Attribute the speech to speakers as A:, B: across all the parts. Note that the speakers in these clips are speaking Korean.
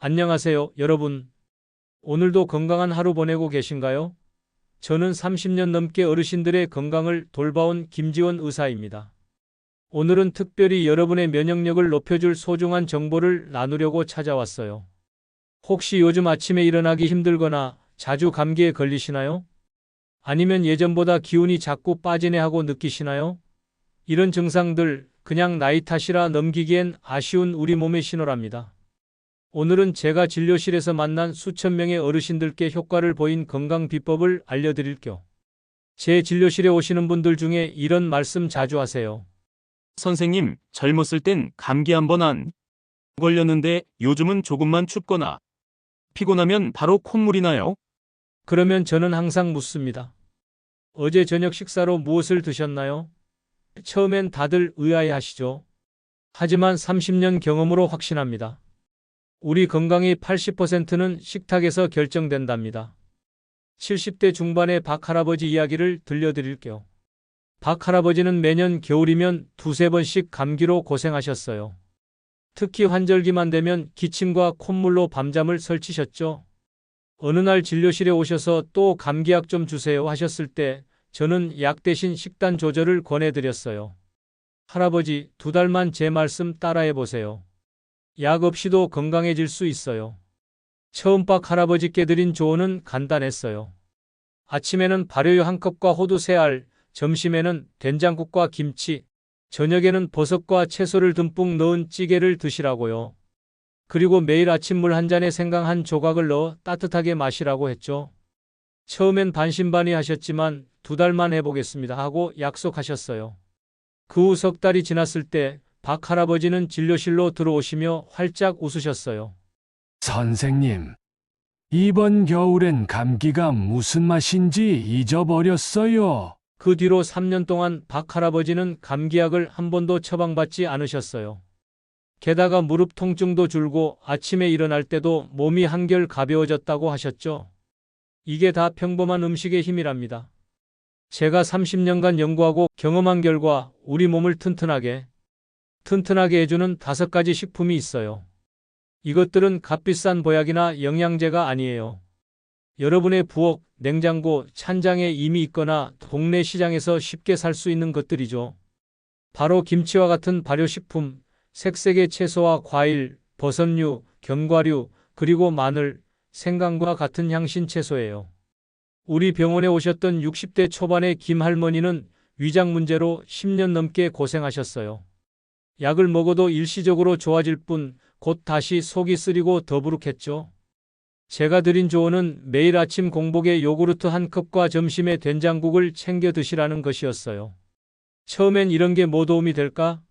A: 안녕하세요, 여러분. 오늘도 건강한 하루 보내고 계신가요? 저는 30년 넘게 어르신들의 건강을 돌봐온 김지원 의사입니다. 오늘은 특별히 여러분의 면역력을 높여줄 소중한 정보를 나누려고 찾아왔어요. 혹시 요즘 아침에 일어나기 힘들거나 자주 감기에 걸리시나요? 아니면 예전보다 기운이 자꾸 빠지네 하고 느끼시나요? 이런 증상들 그냥 나이 탓이라 넘기기엔 아쉬운 우리 몸의 신호랍니다. 오늘은 제가 진료실에서 만난 수천 명의 어르신들께 효과를 보인 건강 비법을 알려드릴게요. 제 진료실에 오시는 분들 중에 이런 말씀 자주 하세요.
B: 선생님, 젊었을 땐 감기 한 번 안 걸렸는데 요즘은 조금만 춥거나 피곤하면 바로 콧물이 나요.
A: 그러면 저는 항상 묻습니다. 어제 저녁 식사로 무엇을 드셨나요? 처음엔 다들 의아해 하시죠. 하지만 30년 경험으로 확신합니다. 우리 건강의 80%는 식탁에서 결정된답니다. 70대 중반의 박 할아버지 이야기를 들려드릴게요. 박 할아버지는 매년 겨울이면 두세 번씩 감기로 고생하셨어요. 특히 환절기만 되면 기침과 콧물로 밤잠을 설치셨죠. 어느 날 진료실에 오셔서 또 감기약 좀 주세요 하셨을 때 저는 약 대신 식단 조절을 권해드렸어요. 할아버지, 2달만 제 말씀 따라해 보세요. 약 없이도 건강해질 수 있어요. 처음 박 할아버지께 드린 조언은 간단했어요. 아침에는 발효유 한 컵과 호두 3알, 점심에는 된장국과 김치, 저녁에는 버섯과 채소를 듬뿍 넣은 찌개를 드시라고요. 그리고 매일 아침 물 한 잔에 생강 한 조각을 넣어 따뜻하게 마시라고 했죠. 처음엔 반신반의 하셨지만 2달만 해보겠습니다 하고 약속하셨어요. 그 후 3달이 지났을 때 박 할아버지는 진료실로 들어오시며 활짝 웃으셨어요.
C: 선생님, 이번 겨울엔 감기가 무슨 맛인지 잊어버렸어요.
A: 그 뒤로 3년 동안 박 할아버지는 감기약을 한 번도 처방받지 않으셨어요. 게다가 무릎 통증도 줄고 아침에 일어날 때도 몸이 한결 가벼워졌다고 하셨죠. 이게 다 평범한 음식의 힘이랍니다. 제가 30년간 연구하고 경험한 결과 우리 몸을 튼튼하게 해주는 5가지 식품이 있어요. 이것들은 값비싼 보약이나 영양제가 아니에요. 여러분의 부엌, 냉장고, 찬장에 이미 있거나 동네 시장에서 쉽게 살 수 있는 것들이죠. 바로 김치와 같은 발효식품, 색색의 채소와 과일, 버섯류, 견과류, 그리고 마늘, 생강과 같은 향신 채소예요. 우리 병원에 오셨던 60대 초반의 김 할머니는 위장 문제로 10년 넘게 고생하셨어요. 약을 먹어도 일시적으로 좋아질 뿐 곧 다시 속이 쓰리고 더부룩했죠. 제가 드린 조언은 매일 아침 공복에 요구르트 한 컵과 점심에 된장국을 챙겨 드시라는 것이었어요. 처음엔 이런 게 뭐 도움이 될까?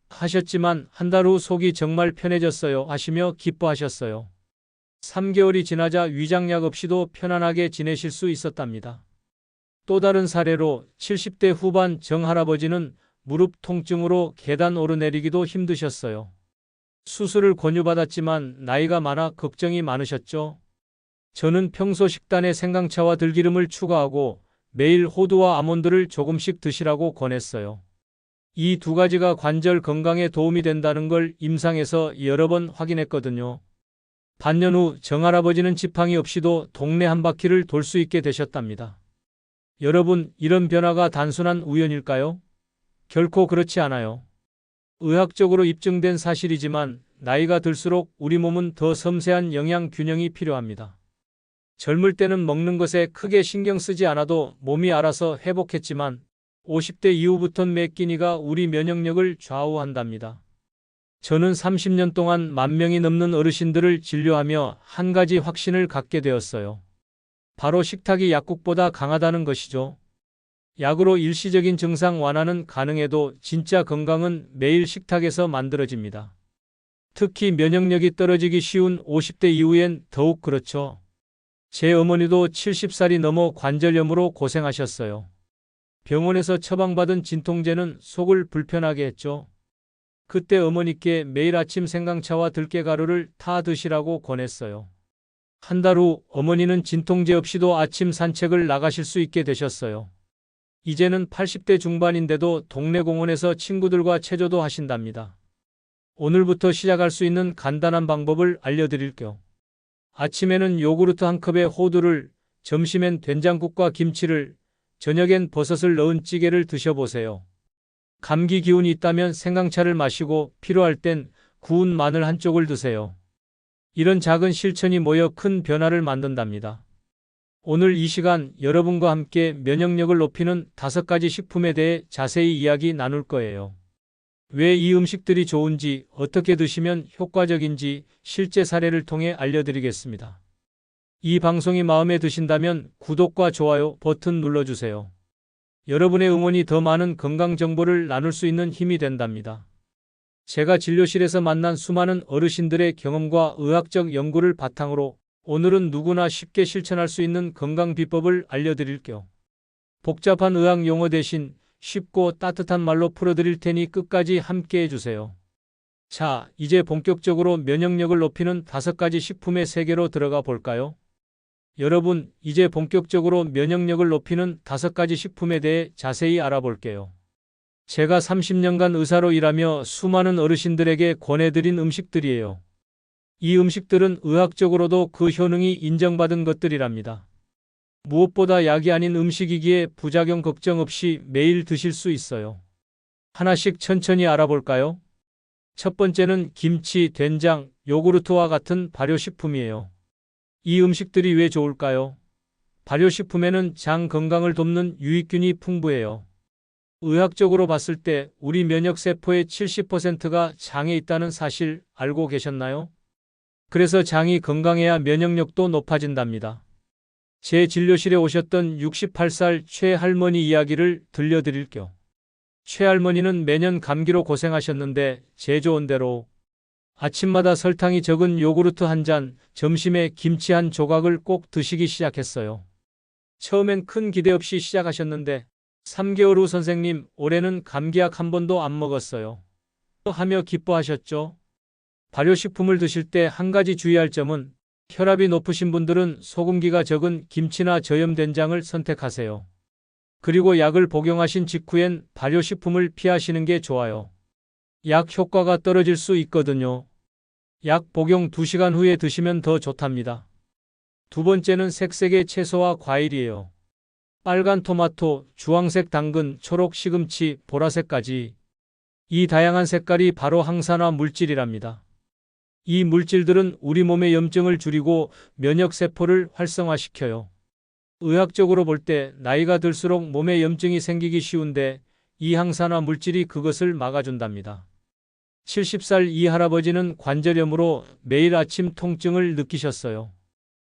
A: 하셨지만 한 달 후 속이 정말 편해졌어요 하시며 기뻐하셨어요. 3개월이 지나자 위장약 없이도 편안하게 지내실 수 있었답니다. 또 다른 사례로 70대 후반 정 할아버지는 무릎 통증으로 계단 오르내리기도 힘드셨어요. 수술을 권유받았지만 나이가 많아 걱정이 많으셨죠. 저는 평소 식단에 생강차와 들기름을 추가하고 매일 호두와 아몬드를 조금씩 드시라고 권했어요. 이 2가지가 관절 건강에 도움이 된다는 걸 임상에서 여러 번 확인했거든요. 반년 후 정할아버지는 지팡이 없이도 동네 한 바퀴를 돌 수 있게 되셨답니다. 여러분, 이런 변화가 단순한 우연일까요? 결코 그렇지 않아요. 의학적으로 입증된 사실이지만 나이가 들수록 우리 몸은 더 섬세한 영양 균형이 필요합니다. 젊을 때는 먹는 것에 크게 신경 쓰지 않아도 몸이 알아서 회복했지만 50대 이후부터는 매 끼니가 우리 면역력을 좌우한답니다. 저는 30년 동안 10,000명이 넘는 어르신들을 진료하며 한 가지 확신을 갖게 되었어요. 바로 식탁이 약국보다 강하다는 것이죠. 약으로 일시적인 증상 완화는 가능해도 진짜 건강은 매일 식탁에서 만들어집니다. 특히 면역력이 떨어지기 쉬운 50대 이후엔 더욱 그렇죠. 제 어머니도 70살이 넘어 관절염으로 고생하셨어요. 병원에서 처방받은 진통제는 속을 불편하게 했죠. 그때 어머니께 매일 아침 생강차와 들깨가루를 타 드시라고 권했어요. 한 달 후 어머니는 진통제 없이도 아침 산책을 나가실 수 있게 되셨어요. 이제는 80대 중반인데도 동네 공원에서 친구들과 체조도 하신답니다. 오늘부터 시작할 수 있는 간단한 방법을 알려드릴게요. 아침에는 요구르트 한 컵에 호두를, 점심엔 된장국과 김치를, 저녁엔 버섯을 넣은 찌개를 드셔보세요. 감기 기운이 있다면 생강차를 마시고 필요할 땐 구운 마늘 한 쪽을 드세요. 이런 작은 실천이 모여 큰 변화를 만든답니다. 오늘 이 시간 여러분과 함께 면역력을 높이는 5가지 식품에 대해 자세히 이야기 나눌 거예요. 왜 이 음식들이 좋은지, 어떻게 드시면 효과적인지 실제 사례를 통해 알려드리겠습니다. 이 방송이 마음에 드신다면 구독과 좋아요 버튼 눌러주세요. 여러분의 응원이 더 많은 건강 정보를 나눌 수 있는 힘이 된답니다. 제가 진료실에서 만난 수많은 어르신들의 경험과 의학적 연구를 바탕으로 오늘은 누구나 쉽게 실천할 수 있는 건강 비법을 알려드릴게요. 복잡한 의학 용어 대신 쉽고 따뜻한 말로 풀어드릴 테니 끝까지 함께 해주세요. 자, 이제 본격적으로 면역력을 높이는 5가지 식품의 세계로 들어가 볼까요? 여러분, 이제 본격적으로 면역력을 높이는 5가지 식품에 대해 자세히 알아볼게요. 제가 30년간 의사로 일하며 수많은 어르신들에게 권해드린 음식들이에요. 이 음식들은 의학적으로도 그 효능이 인정받은 것들이랍니다. 무엇보다 약이 아닌 음식이기에 부작용 걱정 없이 매일 드실 수 있어요. 하나씩 천천히 알아볼까요? 첫 번째는 김치, 된장, 요구르트와 같은 발효식품이에요. 이 음식들이 왜 좋을까요? 발효식품에는 장 건강을 돕는 유익균이 풍부해요. 의학적으로 봤을 때 우리 면역세포의 70%가 장에 있다는 사실 알고 계셨나요? 그래서 장이 건강해야 면역력도 높아진답니다. 제 진료실에 오셨던 68살 최할머니 이야기를 들려드릴게요. 최할머니는 매년 감기로 고생하셨는데 제 조언대로 아침마다 설탕이 적은 요구르트 한 잔, 점심에 김치 한 조각을 꼭 드시기 시작했어요. 처음엔 큰 기대 없이 시작하셨는데 3개월 후 선생님, 올해는 감기약 한 번도 안 먹었어요. 하며 기뻐하셨죠. 발효식품을 드실 때 한 가지 주의할 점은 혈압이 높으신 분들은 소금기가 적은 김치나 저염된장을 선택하세요. 그리고 약을 복용하신 직후엔 발효식품을 피하시는 게 좋아요. 약 효과가 떨어질 수 있거든요. 약 복용 2시간 후에 드시면 더 좋답니다. 두 번째는 색색의 채소와 과일이에요. 빨간 토마토, 주황색 당근, 초록 시금치, 보라색까지. 이 다양한 색깔이 바로 항산화 물질이랍니다. 이 물질들은 우리 몸의 염증을 줄이고 면역세포를 활성화시켜요. 의학적으로 볼 때 나이가 들수록 몸에 염증이 생기기 쉬운데 이 항산화 물질이 그것을 막아준답니다. 70살 이 할아버지는 관절염으로 매일 아침 통증을 느끼셨어요.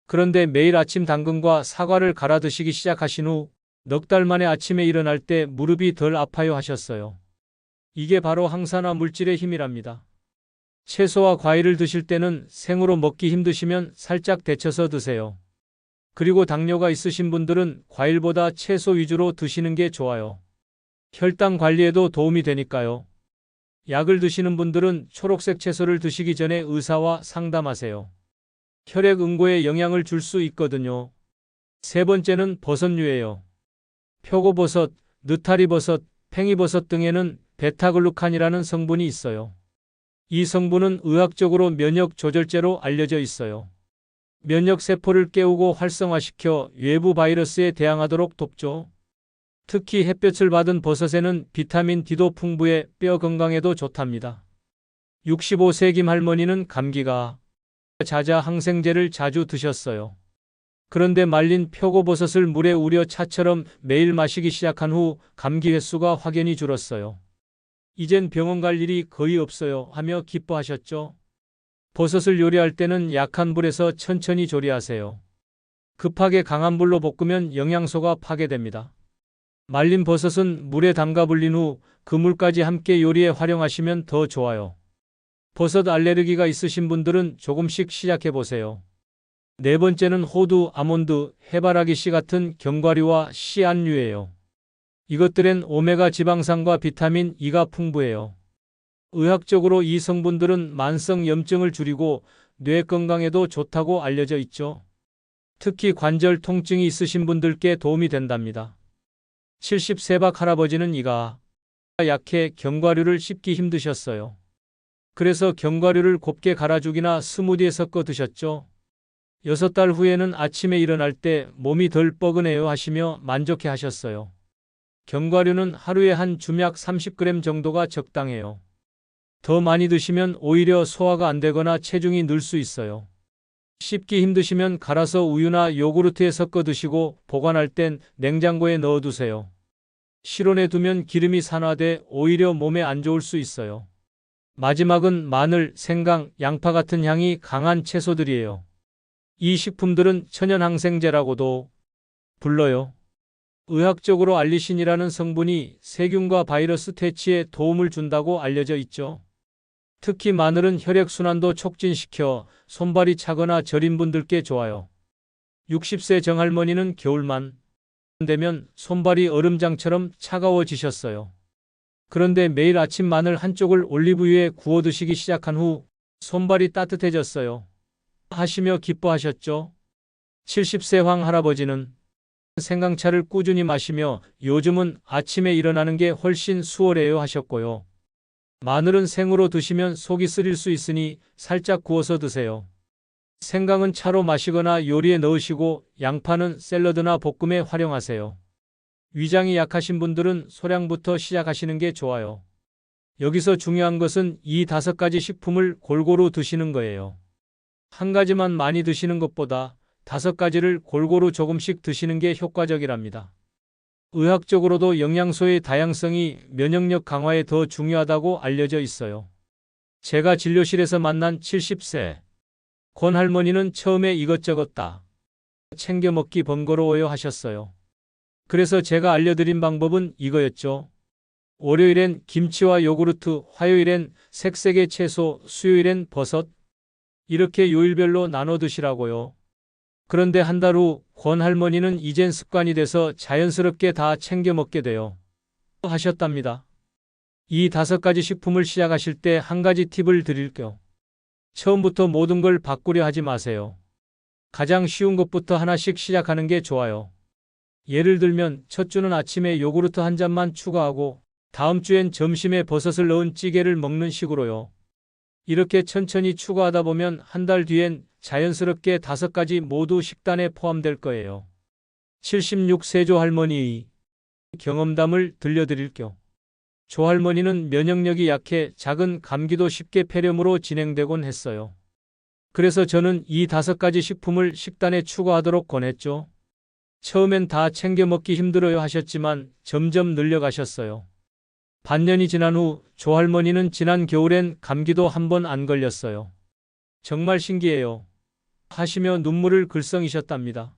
A: 그런데 매일 아침 당근과 사과를 갈아 드시기 시작하신 후 넉 달 만에 아침에 일어날 때 무릎이 덜 아파요 하셨어요. 이게 바로 항산화 물질의 힘이랍니다. 채소와 과일을 드실 때는 생으로 먹기 힘드시면 살짝 데쳐서 드세요. 그리고 당뇨가 있으신 분들은 과일보다 채소 위주로 드시는 게 좋아요. 혈당 관리에도 도움이 되니까요. 약을 드시는 분들은 초록색 채소를 드시기 전에 의사와 상담하세요. 혈액 응고에 영향을 줄 수 있거든요. 세 번째는 버섯류예요. 표고버섯, 느타리버섯, 팽이버섯 등에는 베타글루칸이라는 성분이 있어요. 이 성분은 의학적으로 면역 조절제로 알려져 있어요. 면역 세포를 깨우고 활성화시켜 외부 바이러스에 대항하도록 돕죠. 특히 햇볕을 받은 버섯에는 비타민 D도 풍부해 뼈 건강에도 좋답니다. 65세 김 할머니는 감기가 잦아 항생제를 자주 드셨어요. 그런데 말린 표고버섯을 물에 우려 차처럼 매일 마시기 시작한 후 감기 횟수가 확연히 줄었어요. 이젠 병원 갈 일이 거의 없어요 하며 기뻐하셨죠. 버섯을 요리할 때는 약한 불에서 천천히 조리하세요. 급하게 강한 불로 볶으면 영양소가 파괴됩니다. 말린 버섯은 물에 담가 불린 후 그 물까지 함께 요리에 활용하시면 더 좋아요. 버섯 알레르기가 있으신 분들은 조금씩 시작해 보세요. 네 번째는 호두, 아몬드, 해바라기 씨 같은 견과류와 씨앗류예요. 이것들엔 오메가 지방산과 비타민 E가 풍부해요. 의학적으로 이 성분들은 만성 염증을 줄이고 뇌 건강에도 좋다고 알려져 있죠. 특히 관절 통증이 있으신 분들께 도움이 된답니다. 70세 박 할아버지는 이가 약해 견과류를 씹기 힘드셨어요. 그래서 견과류를 곱게 갈아주기나 스무디에 섞어 드셨죠. 6달 후에는 아침에 일어날 때 몸이 덜 뻐근해요 하시며 만족해 하셨어요. 견과류는 하루에 한 줌약 30g 정도가 적당해요. 더 많이 드시면 오히려 소화가 안 되거나 체중이 늘 수 있어요. 씹기 힘드시면 갈아서 우유나 요구르트에 섞어 드시고 보관할 땐 냉장고에 넣어 두세요. 실온에 두면 기름이 산화돼 오히려 몸에 안 좋을 수 있어요. 마지막은 마늘, 생강, 양파 같은 향이 강한 채소들이에요. 이 식품들은 천연항생제라고도 불러요. 의학적으로 알리신이라는 성분이 세균과 바이러스 퇴치에 도움을 준다고 알려져 있죠. 특히 마늘은 혈액순환도 촉진시켜 손발이 차거나 저린 분들께 좋아요. 60세 정할머니는 겨울만 되면 손발이 얼음장처럼 차가워지셨어요. 그런데 매일 아침 마늘 한쪽을 올리브유에 구워 드시기 시작한 후 손발이 따뜻해졌어요. 하시며 기뻐하셨죠. 70세 황 할아버지는 생강차를 꾸준히 마시며 요즘은 아침에 일어나는 게 훨씬 수월해요 하셨고요. 마늘은 생으로 드시면 속이 쓰릴 수 있으니 살짝 구워서 드세요. 생강은 차로 마시거나 요리에 넣으시고 양파는 샐러드나 볶음에 활용하세요. 위장이 약하신 분들은 소량부터 시작하시는 게 좋아요. 여기서 중요한 것은 이 5가지 식품을 골고루 드시는 거예요. 한 가지만 많이 드시는 것보다 5가지를 골고루 조금씩 드시는 게 효과적이랍니다. 의학적으로도 영양소의 다양성이 면역력 강화에 더 중요하다고 알려져 있어요. 제가 진료실에서 만난 70세 권 할머니는 처음에 이것저것 다 챙겨 먹기 번거로워요 하셨어요. 그래서 제가 알려드린 방법은 이거였죠. 월요일엔 김치와 요구르트, 화요일엔 색색의 채소, 수요일엔 버섯. 이렇게 요일별로 나눠 드시라고요. 그런데 한 달 후 권 할머니는 이젠 습관이 돼서 자연스럽게 다 챙겨 먹게 돼요. 하셨답니다. 이 5가지 식품을 시작하실 때 한 가지 팁을 드릴게요. 처음부터 모든 걸 바꾸려 하지 마세요. 가장 쉬운 것부터 하나씩 시작하는 게 좋아요. 예를 들면 첫 주는 아침에 요구르트 한 잔만 추가하고 다음 주엔 점심에 버섯을 넣은 찌개를 먹는 식으로요. 이렇게 천천히 추가하다 보면 한 달 뒤엔 자연스럽게 5가지 모두 식단에 포함될 거예요. 76세조 할머니의 경험담을 들려드릴게요. 조 할머니는 면역력이 약해 작은 감기도 쉽게 폐렴으로 진행되곤 했어요. 그래서 저는 이 5가지 식품을 식단에 추가하도록 권했죠. 처음엔 다 챙겨 먹기 힘들어요 하셨지만 점점 늘려가셨어요. 반년이 지난 후 조 할머니는 지난 겨울엔 감기도 한 번 안 걸렸어요. 정말 신기해요. 하시며 눈물을 글썽이셨답니다.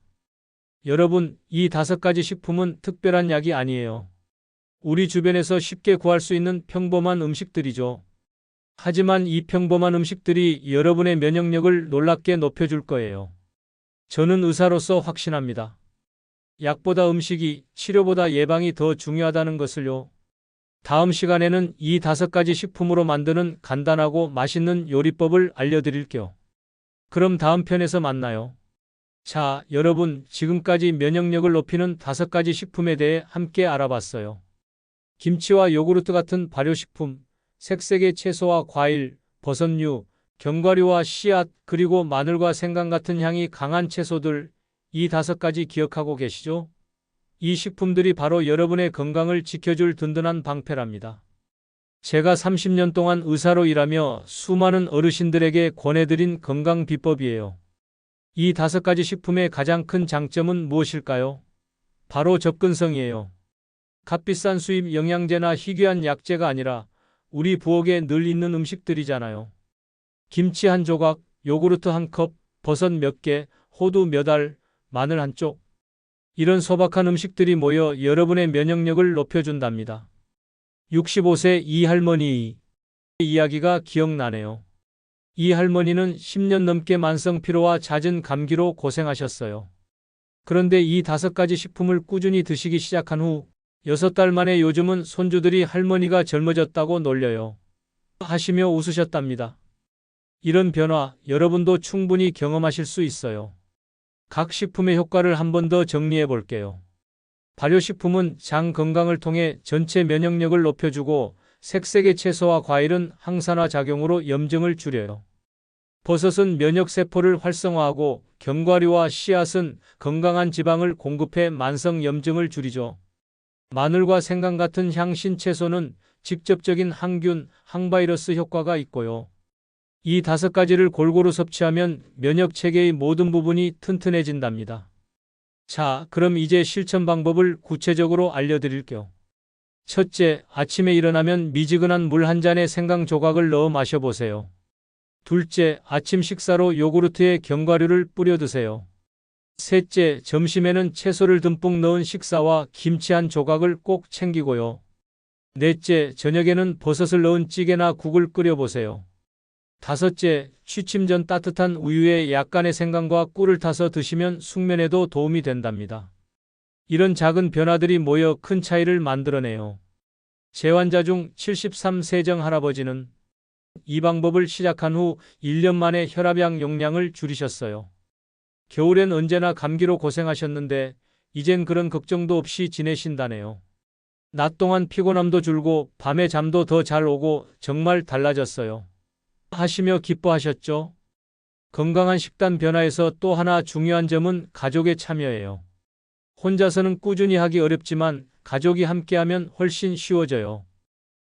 A: 여러분, 이 5가지 식품은 특별한 약이 아니에요. 우리 주변에서 쉽게 구할 수 있는 평범한 음식들이죠. 하지만 이 평범한 음식들이 여러분의 면역력을 놀랍게 높여줄 거예요. 저는 의사로서 확신합니다. 약보다 음식이, 치료보다 예방이 더 중요하다는 것을요. 다음 시간에는 이 5가지 식품으로 만드는 간단하고 맛있는 요리법을 알려드릴게요. 그럼 다음 편에서 만나요. 자, 여러분, 지금까지 면역력을 높이는 5가지 식품에 대해 함께 알아봤어요. 김치와 요구르트 같은 발효식품, 색색의 채소와 과일, 버섯류, 견과류와 씨앗, 그리고 마늘과 생강 같은 향이 강한 채소들, 이 5가지 기억하고 계시죠? 이 식품들이 바로 여러분의 건강을 지켜줄 든든한 방패랍니다. 제가 30년 동안 의사로 일하며 수많은 어르신들에게 권해드린 건강 비법이에요. 이 5가지 식품의 가장 큰 장점은 무엇일까요? 바로 접근성이에요. 값비싼 수입 영양제나 희귀한 약재가 아니라 우리 부엌에 늘 있는 음식들이잖아요. 김치 한 조각, 요구르트 한 컵, 버섯 몇 개, 호두 몇 알, 마늘 한 쪽. 이런 소박한 음식들이 모여 여러분의 면역력을 높여준답니다. 65세 이 할머니 이야기가 기억나네요. 이 할머니는 10년 넘게 만성 피로와 잦은 감기로 고생하셨어요. 그런데 이 5가지 식품을 꾸준히 드시기 시작한 후 6달 만에 요즘은 손주들이 할머니가 젊어졌다고 놀려요. 하시며 웃으셨답니다. 이런 변화 여러분도 충분히 경험하실 수 있어요. 각 식품의 효과를 한 번 더 정리해 볼게요. 발효식품은 장 건강을 통해 전체 면역력을 높여주고 색색의 채소와 과일은 항산화 작용으로 염증을 줄여요. 버섯은 면역세포를 활성화하고 견과류와 씨앗은 건강한 지방을 공급해 만성 염증을 줄이죠. 마늘과 생강 같은 향신 채소는 직접적인 항균, 항바이러스 효과가 있고요. 이 5가지를 골고루 섭취하면 면역 체계의 모든 부분이 튼튼해진답니다. 자, 그럼 이제 실천 방법을 구체적으로 알려드릴게요. 첫째, 아침에 일어나면 미지근한 물 한 잔에 생강 조각을 넣어 마셔보세요. 둘째, 아침 식사로 요구르트에 견과류를 뿌려 드세요. 셋째, 점심에는 채소를 듬뿍 넣은 식사와 김치 한 조각을 꼭 챙기고요. 넷째, 저녁에는 버섯을 넣은 찌개나 국을 끓여보세요. 다섯째, 취침 전 따뜻한 우유에 약간의 생강과 꿀을 타서 드시면 숙면에도 도움이 된답니다. 이런 작은 변화들이 모여 큰 차이를 만들어내요. 제 환자 중 73세정 할아버지는 이 방법을 시작한 후 1년 만에 혈압약 용량을 줄이셨어요. 겨울엔 언제나 감기로 고생하셨는데 이젠 그런 걱정도 없이 지내신다네요. 낮 동안 피곤함도 줄고 밤에 잠도 더 잘 오고 정말 달라졌어요. 하시며 기뻐하셨죠? 건강한 식단 변화에서 또 하나 중요한 점은 가족의 참여예요. 혼자서는 꾸준히 하기 어렵지만 가족이 함께하면 훨씬 쉬워져요.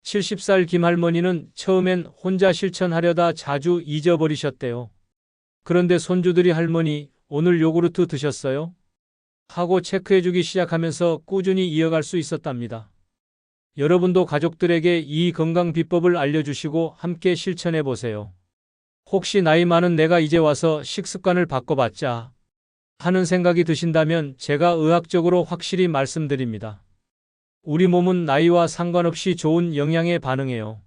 A: 70살 김할머니는 처음엔 혼자 실천하려다 자주 잊어버리셨대요. 그런데 손주들이 할머니, 오늘 요구르트 드셨어요? 하고 체크해주기 시작하면서 꾸준히 이어갈 수 있었답니다. 여러분도 가족들에게 이 건강 비법을 알려주시고 함께 실천해 보세요. 혹시 나이 많은 내가 이제 와서 식습관을 바꿔봤자 하는 생각이 드신다면 제가 의학적으로 확실히 말씀드립니다. 우리 몸은 나이와 상관없이 좋은 영양에 반응해요.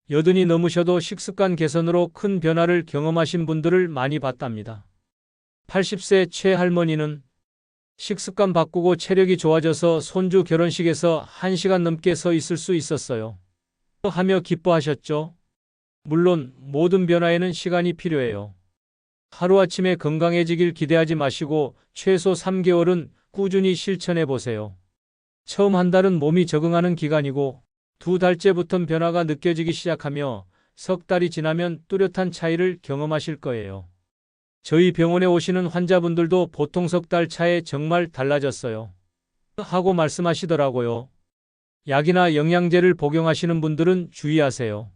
A: 80이 넘으셔도 식습관 개선으로 큰 변화를 경험하신 분들을 많이 봤답니다. 80세 최 할머니는 식습관 바꾸고 체력이 좋아져서 손주 결혼식에서 1시간 넘게 서 있을 수 있었어요. 하며 기뻐하셨죠? 물론 모든 변화에는 시간이 필요해요. 하루아침에 건강해지길 기대하지 마시고 최소 3개월은 꾸준히 실천해 보세요. 처음 한 달은 몸이 적응하는 기간이고 2달째부터는 변화가 느껴지기 시작하며 석 달이 지나면 뚜렷한 차이를 경험하실 거예요. 저희 병원에 오시는 환자분들도 보통 석 달 차에 정말 달라졌어요. 하고 말씀하시더라고요. 약이나 영양제를 복용하시는 분들은 주의하세요.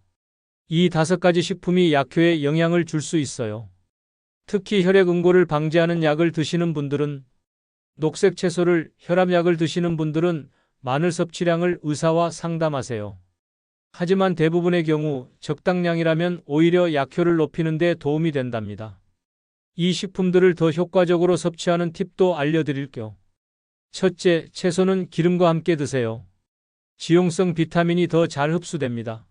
A: 이 5가지 식품이 약효에 영향을 줄 수 있어요. 특히 혈액 응고를 방지하는 약을 드시는 분들은, 녹색 채소를, 혈압약을 드시는 분들은 마늘 섭취량을 의사와 상담하세요. 하지만 대부분의 경우 적당량이라면 오히려 약효를 높이는 데 도움이 된답니다. 이 식품들을 더 효과적으로 섭취하는 팁도 알려드릴게요. 첫째, 채소는 기름과 함께 드세요. 지용성 비타민이 더 잘 흡수됩니다.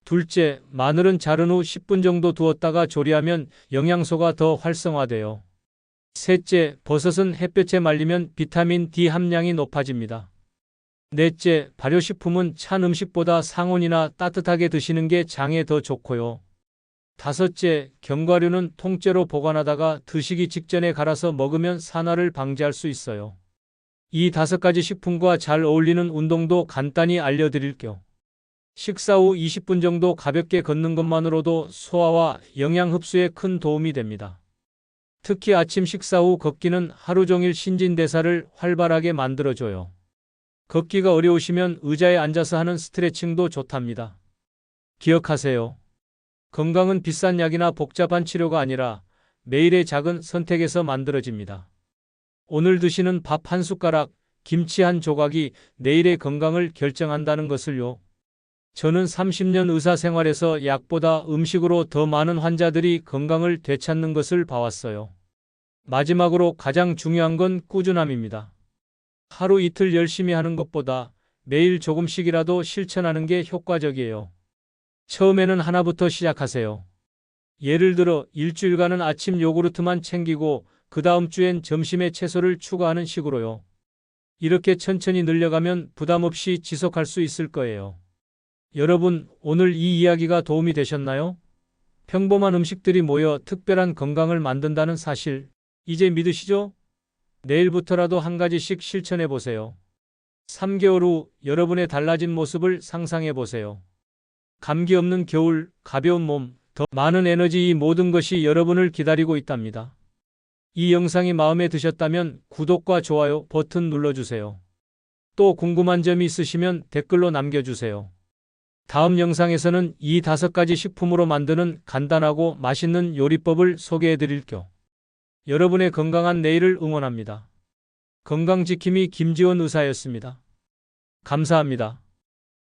A: 둘째, 마늘은 자른 후 10분 정도 두었다가 조리하면 영양소가 더 활성화돼요. 셋째, 버섯은 햇볕에 말리면 비타민 D 함량이 높아집니다. 넷째, 발효식품은 찬 음식보다 상온이나 따뜻하게 드시는 게 장에 더 좋고요. 다섯째, 견과류는 통째로 보관하다가 드시기 직전에 갈아서 먹으면 산화를 방지할 수 있어요. 이 5가지 식품과 잘 어울리는 운동도 간단히 알려드릴게요. 식사 후 20분 정도 가볍게 걷는 것만으로도 소화와 영양 흡수에 큰 도움이 됩니다. 특히 아침 식사 후 걷기는 하루 종일 신진대사를 활발하게 만들어줘요. 걷기가 어려우시면 의자에 앉아서 하는 스트레칭도 좋답니다. 기억하세요. 건강은 비싼 약이나 복잡한 치료가 아니라 매일의 작은 선택에서 만들어집니다. 오늘 드시는 밥 한 숟가락, 김치 한 조각이 내일의 건강을 결정한다는 것을요. 저는 30년 의사 생활에서 약보다 음식으로 더 많은 환자들이 건강을 되찾는 것을 봐왔어요. 마지막으로 가장 중요한 건 꾸준함입니다. 하루 이틀 열심히 하는 것보다 매일 조금씩이라도 실천하는 게 효과적이에요. 처음에는 하나부터 시작하세요. 예를 들어 일주일간은 아침 요구르트만 챙기고 그 다음 주엔 점심에 채소를 추가하는 식으로요. 이렇게 천천히 늘려가면 부담 없이 지속할 수 있을 거예요. 여러분, 오늘 이 이야기가 도움이 되셨나요? 평범한 음식들이 모여 특별한 건강을 만든다는 사실, 이제 믿으시죠? 내일부터라도 한 가지씩 실천해 보세요. 3개월 후 여러분의 달라진 모습을 상상해 보세요. 감기 없는 겨울, 가벼운 몸, 더 많은 에너지, 이 모든 것이 여러분을 기다리고 있답니다. 이 영상이 마음에 드셨다면 구독과 좋아요 버튼 눌러주세요. 또 궁금한 점이 있으시면 댓글로 남겨주세요. 다음 영상에서는 이 5가지 식품으로 만드는 간단하고 맛있는 요리법을 소개해 드릴게요. 여러분의 건강한 내일을 응원합니다. 건강지킴이 김지원 의사였습니다. 감사합니다.